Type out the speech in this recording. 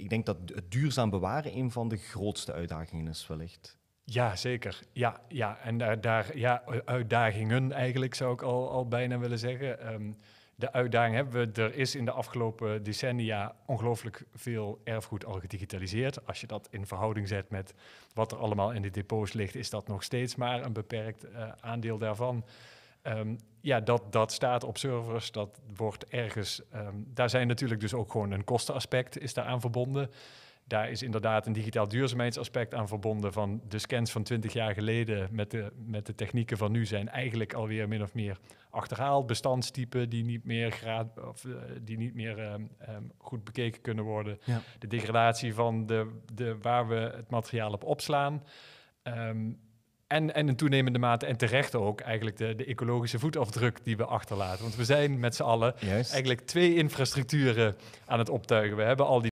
ik denk dat het duurzaam bewaren een van de grootste uitdagingen is wellicht. Ja, zeker. Ja. En uitdagingen eigenlijk zou ik al bijna willen zeggen. De uitdaging hebben we. Er is in de afgelopen decennia ongelooflijk veel erfgoed al gedigitaliseerd. Als je dat in verhouding zet met wat er allemaal in de depots ligt, is dat nog steeds maar een beperkt aandeel daarvan. Dat staat op servers, dat wordt ergens... daar zijn natuurlijk dus ook gewoon een kostenaspect is daaraan verbonden. Daar is inderdaad een digitaal duurzaamheidsaspect aan verbonden van de scans van 20 jaar geleden met de technieken van nu zijn eigenlijk alweer min of meer achterhaald. Bestandstypen die niet meer goed bekeken kunnen worden. Ja. De degradatie van waar we het materiaal op opslaan. En in toenemende mate en terecht ook eigenlijk de ecologische voetafdruk die we achterlaten. Want we zijn met z'n allen eigenlijk 2 infrastructuren aan het optuigen. We hebben al die